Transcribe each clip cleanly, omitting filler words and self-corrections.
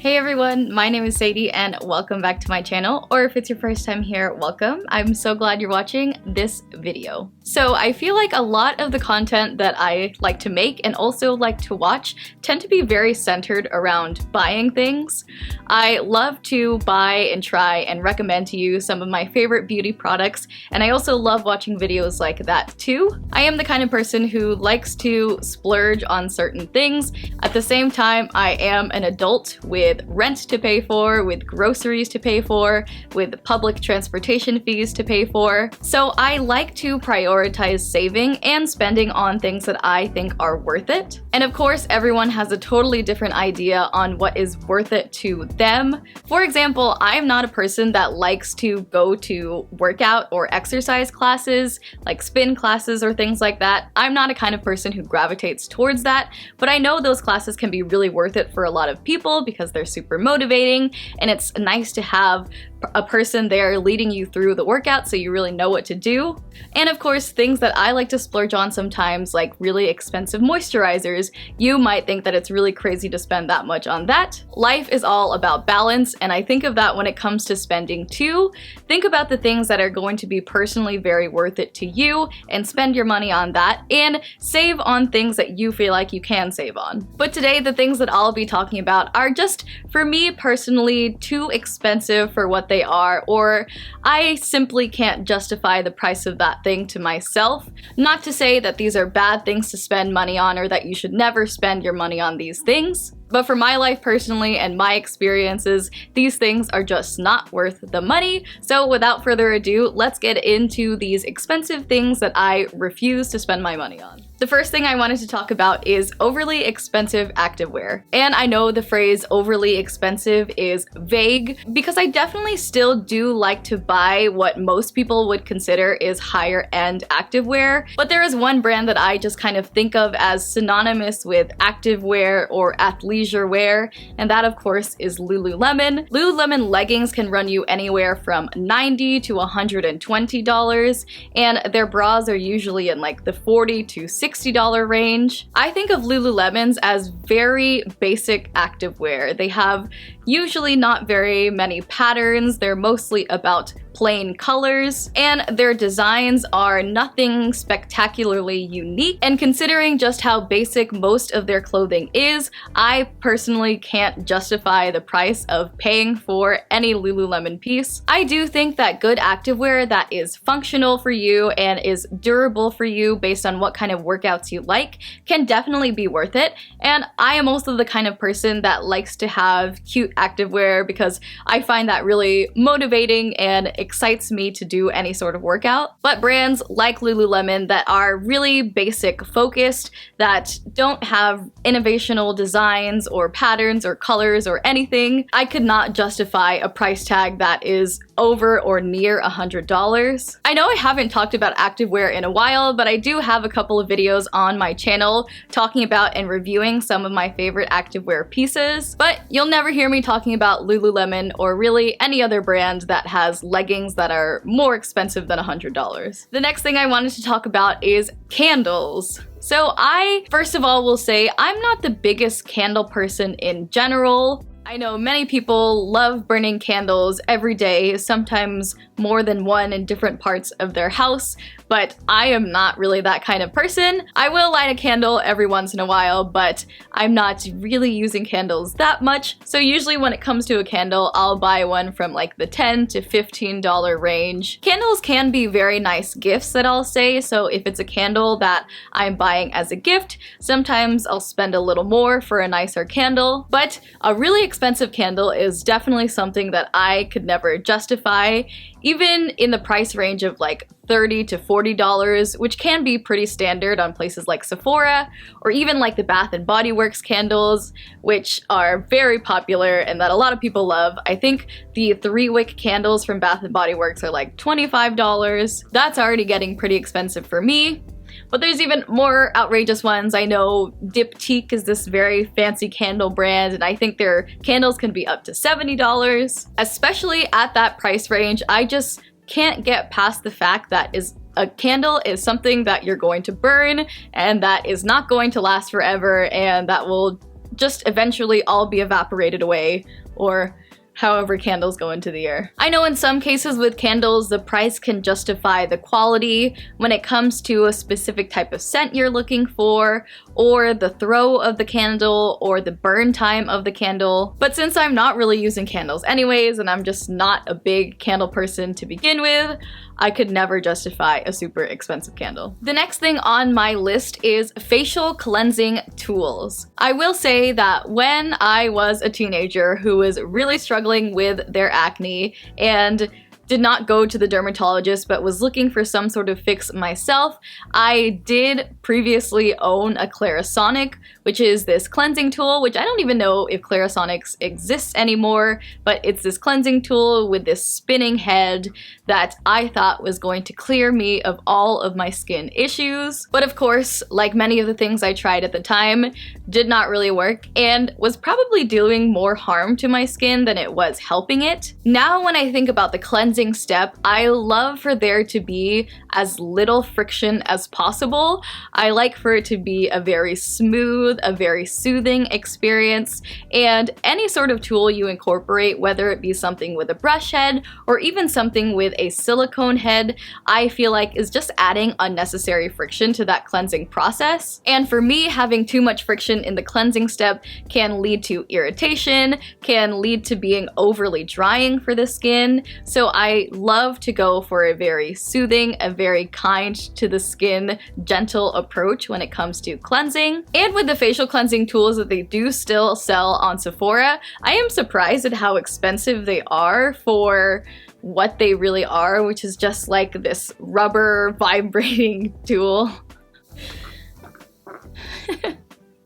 Hey everyone, my name is Sadie and welcome back to my channel, or if it's your first time here, welcome. I'm so glad you're watching this video. So I feel like a lot of the content that I like to make and also like to watch tend to be very centered around buying things. I love to buy and try and recommend to you some of my favorite beauty products, and I also love watching videos like that too. I am the kind of person who likes to splurge on certain things. At the same time, I am an adult with rent to pay for, with groceries to pay for, with public transportation fees to pay for. So I like to prioritize saving and spending on things that I think are worth it. And of course, everyone has a totally different idea on what is worth it to them. For example, I'm not a person that likes to go to workout or exercise classes, like spin classes or things like that. I'm not a kind of person who gravitates towards that, but I know those classes can be really worth it for a lot of people because they're super motivating, and it's nice to have a person there leading you through the workout so you really know what to do. And of course, things that I like to splurge on sometimes, like really expensive moisturizers. You might think that it's really crazy to spend that much on that. Life is all about balance, and I think of that when it comes to spending too. Think about the things that are going to be personally very worth it to you and spend your money on that, and save on things that you feel like you can save on. But today, the things that I'll be talking about are just, for me personally, too expensive for what they are, or I simply can't justify the price of that thing to myself. Not to say that these are bad things to spend money on or that you should never spend your money on these things. But for my life personally and my experiences, these things are just not worth the money. So without further ado, let's get into these expensive things that I refuse to spend my money on. The first thing I wanted to talk about is overly expensive activewear. And I know the phrase overly expensive is vague because I definitely still do like to buy what most people would consider is higher end activewear. But there is one brand that I just kind of think of as synonymous with activewear or athleisure wear, and that of course is Lululemon. Lululemon leggings can run you anywhere from $90 to $120, and their bras are usually in like the $40 to $60 range. I think of Lululemons as very basic activewear. They have usually not very many patterns. They're mostly about plain colors, and their designs are nothing spectacularly unique. And considering just how basic most of their clothing is, I personally can't justify the price of paying for any Lululemon piece. I do think that good activewear that is functional for you and is durable for you based on what kind of workouts you like can definitely be worth it. And I am also the kind of person that likes to have cute activewear because I find that really motivating and excites me to do any sort of workout. But brands like Lululemon that are really basic focused, that don't have innovational designs or patterns or colors or anything, I could not justify a price tag that is over or near $100. I know I haven't talked about activewear in a while, but I do have a couple of videos on my channel talking about and reviewing some of my favorite activewear pieces, but you'll never hear me talking about Lululemon or really any other brand that has leggings that are more expensive than $100. The next thing I wanted to talk about is candles. So I, first of all, will say I'm not the biggest candle person in general. I know many people love burning candles every day, sometimes more than one in different parts of their house, but I am not really that kind of person. I will light a candle every once in a while, but I'm not really using candles that much. So usually when it comes to a candle, I'll buy one from like the $10 to $15 range. Candles can be very nice gifts that I'll say, so if it's a candle that I'm buying as a gift, sometimes I'll spend a little more for a nicer candle, but a really expensive candle is definitely something that I could never justify, even in the price range of like $30 to $40, which can be pretty standard on places like Sephora, or even like the Bath and Body Works candles, which are very popular and that a lot of people love. I think the 3-wick candles from Bath and Body Works are like $25. That's already getting pretty expensive for me. But there's even more outrageous ones. I know Diptyque is this very fancy candle brand, and I think their candles can be up to $70. Especially at that price range, I just can't get past the fact that a candle is something that you're going to burn and that is not going to last forever and that will just eventually all be evaporated away, or however candles go into the air. I know in some cases with candles, the price can justify the quality when it comes to a specific type of scent you're looking for, or the throw of the candle, or the burn time of the candle. But since I'm not really using candles anyways, and I'm just not a big candle person to begin with, I could never justify a super expensive candle. The next thing on my list is facial cleansing tools. I will say that when I was a teenager who was really struggling with their acne and did not go to the dermatologist but was looking for some sort of fix myself, I did previously own a Clarisonic, which is this cleansing tool, which I don't even know if Clarisonics exists anymore, but it's this cleansing tool with this spinning head that I thought was going to clear me of all of my skin issues. But of course, like many of the things I tried at the time, did not really work and was probably doing more harm to my skin than it was helping it. Now when I think about the cleansing step, I love for there to be as little friction as possible. I like for it to be a very smooth, a very soothing experience, and any sort of tool you incorporate, whether it be something with a brush head or even something with a silicone head, I feel like is just adding unnecessary friction to that cleansing process. And for me, having too much friction in the cleansing step can lead to irritation, can lead to being overly drying for the skin. So I love to go for a very soothing, a very kind to the skin, gentle approach when it comes to cleansing. And with the facial cleansing tools that they do still sell on Sephora, I am surprised at how expensive they are for what they really are, which is just like this rubber vibrating tool.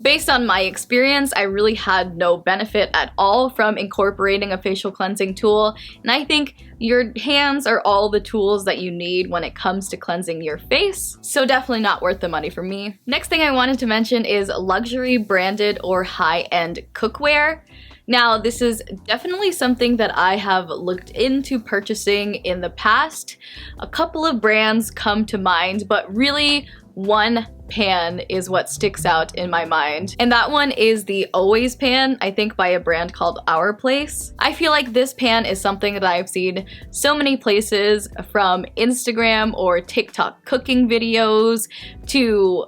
Based on my experience, I really had no benefit at all from incorporating a facial cleansing tool, and I think your hands are all the tools that you need when it comes to cleansing your face, so definitely not worth the money for me. Next thing I wanted to mention is luxury branded or high-end cookware. Now, this is definitely something that I have looked into purchasing in the past. A couple of brands come to mind, but really one pan is what sticks out in my mind, and that one is the Always pan, I think by a brand called Our Place. I feel like this pan is something that I've seen so many places, from Instagram or TikTok cooking videos to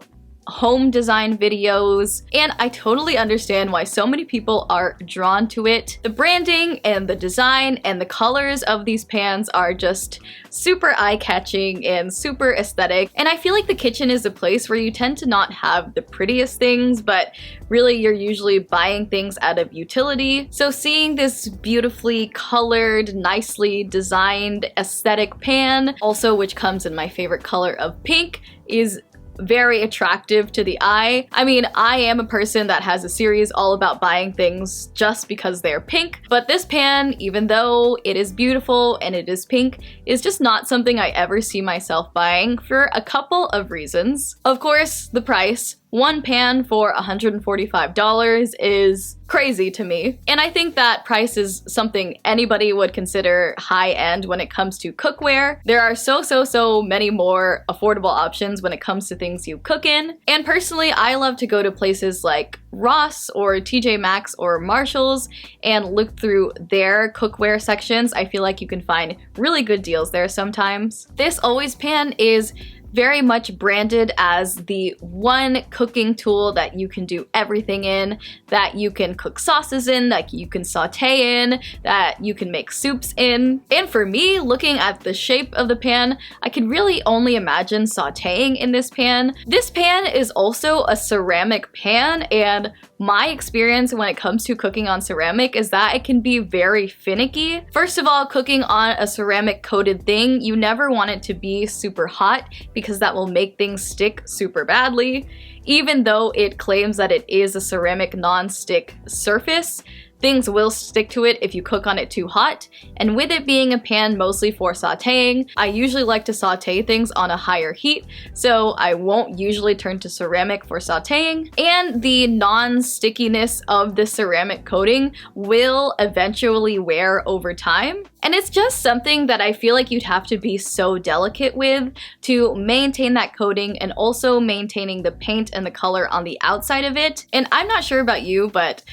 home design videos, and I totally understand why so many people are drawn to it. The branding and the design and the colors of these pans are just super eye-catching and super aesthetic, and I feel like the kitchen is a place where you tend to not have the prettiest things, but really you're usually buying things out of utility. So seeing this beautifully colored, nicely designed aesthetic pan, also which comes in my favorite color of pink, is very attractive to the eye. I mean, I am a person that has a series all about buying things just because they're pink, but this pan, even though it is beautiful and it is pink, is just not something I ever see myself buying for a couple of reasons. Of course, the price. One pan for $145 is crazy to me, and I think that price is something anybody would consider high-end when it comes to cookware. There are so many more affordable options when it comes to things you cook in, and personally I love to go to places like Ross or TJ Maxx or Marshalls and look through their cookware sections. I feel like you can find really good deals there sometimes. This Always pan is very much branded as the one cooking tool that you can do everything in, that you can cook sauces in, that you can saute in, that you can make soups in. And for me, looking at the shape of the pan, I could really only imagine sauteing in this pan. This pan is also a ceramic pan, and my experience when it comes to cooking on ceramic is that it can be very finicky. First of all, cooking on a ceramic coated thing, you never want it to be super hot because that will make things stick super badly. Even though it claims that it is a ceramic non-stick surface, things will stick to it if you cook on it too hot. And with it being a pan mostly for sauteing, I usually like to saute things on a higher heat, so I won't usually turn to ceramic for sauteing. And the non-stickiness of the ceramic coating will eventually wear over time. And it's just something that I feel like you'd have to be so delicate with to maintain that coating and also maintaining the paint and the color on the outside of it. And I'm not sure about you, but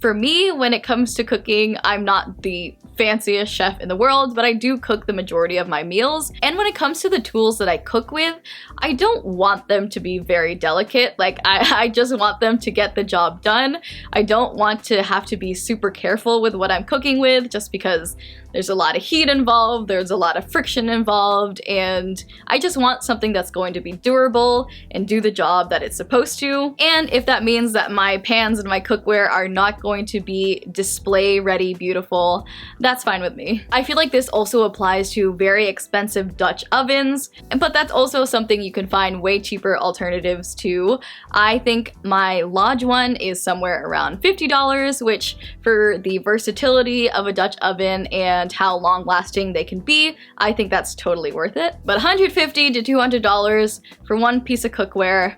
for me, when it comes to cooking, I'm not the fanciest chef in the world, but I do cook the majority of my meals. And when it comes to the tools that I cook with, I don't want them to be very delicate. Like, I just want them to get the job done. I don't want to have to be super careful with what I'm cooking with, just because there's a lot of heat involved, there's a lot of friction involved, and I just want something that's going to be durable and do the job that it's supposed to. And if that means that my pans and my cookware are not going to be display ready beautiful, that's fine with me. I feel like this also applies to very expensive Dutch ovens, but that's also something you can find way cheaper alternatives to. I think my Lodge one is somewhere around $50, which for the versatility of a Dutch oven and how long lasting they can be, I think that's totally worth it. But $150 to $200 for one piece of cookware,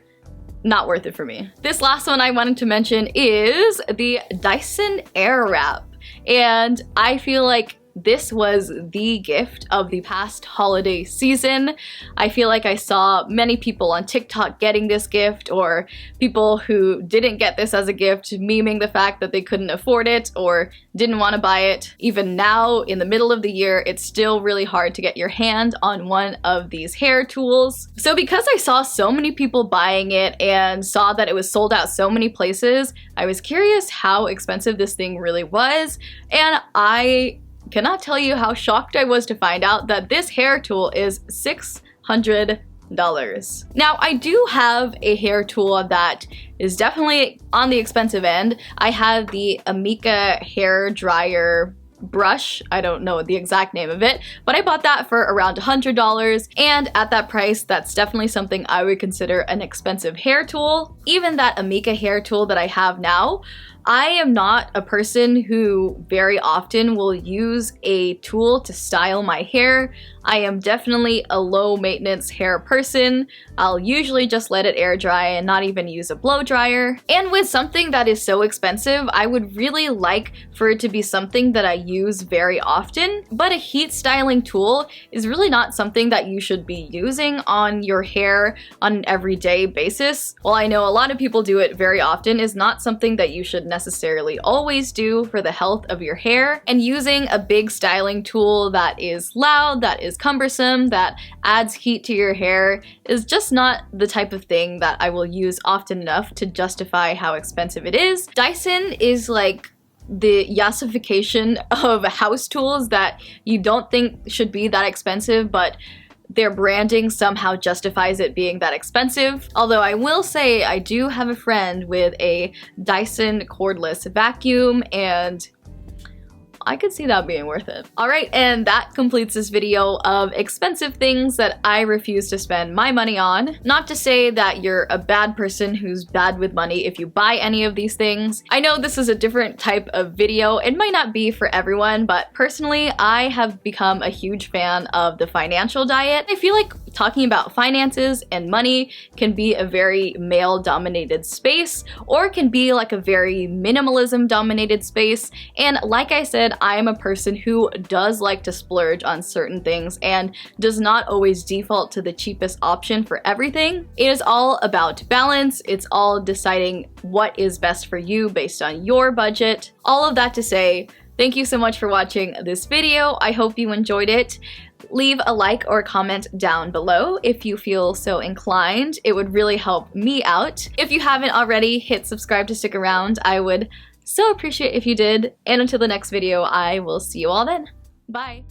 not worth it for me. This last one I wanted to mention is the Dyson Airwrap. And I feel like this was the gift of the past holiday season. I feel like I saw many people on TikTok getting this gift, or people who didn't get this as a gift memeing the fact that they couldn't afford it or didn't want to buy it. Even now, in the middle of the year, it's still really hard to get your hand on one of these hair tools. So because I saw so many people buying it and saw that it was sold out so many places, I was curious how expensive this thing really was, and I cannot tell you how shocked I was to find out that this hair tool is $600. Now, I do have a hair tool that is definitely on the expensive end. I have the Amika hair dryer brush. I don't know the exact name of it, but I bought that for around $100, and at that price, that's definitely something I would consider an expensive hair tool. Even that Amika hair tool that I have now, I am not a person who very often will use a tool to style my hair. I am definitely a low maintenance hair person. I'll usually just let it air dry and not even use a blow dryer. And with something that is so expensive, I would really like for it to be something that I use very often. But a heat styling tool is really not something that you should be using on your hair on an everyday basis. While I know a lot of people do it very often, is not something that you should necessarily always do for the health of your hair. And using a big styling tool that is loud, that is cumbersome, that adds heat to your hair is just not the type of thing that I will use often enough to justify how expensive it is. Dyson is like the yassification of house tools that you don't think should be that expensive, but their branding somehow justifies it being that expensive. Although I will say I do have a friend with a Dyson cordless vacuum, and I could see that being worth it. Alright, and that completes this video of expensive things that I refuse to spend my money on. Not to say that you're a bad person who's bad with money if you buy any of these things. I know this is a different type of video. It might not be for everyone, but personally, I have become a huge fan of the financial diet. I feel like talking about finances and money can be a very male-dominated space, or can be like a very minimalism-dominated space. And like I said, I'm a person who does like to splurge on certain things and does not always default to the cheapest option for everything. It is all about balance. It's all deciding what is best for you based on your budget. All of that to say, thank you so much for watching this video. I hope you enjoyed it. Leave a like or a comment down below if you feel so inclined. It would really help me out. If you haven't already, hit subscribe to stick around. I would so appreciate if you did. And until the next video, I will see you all then. Bye!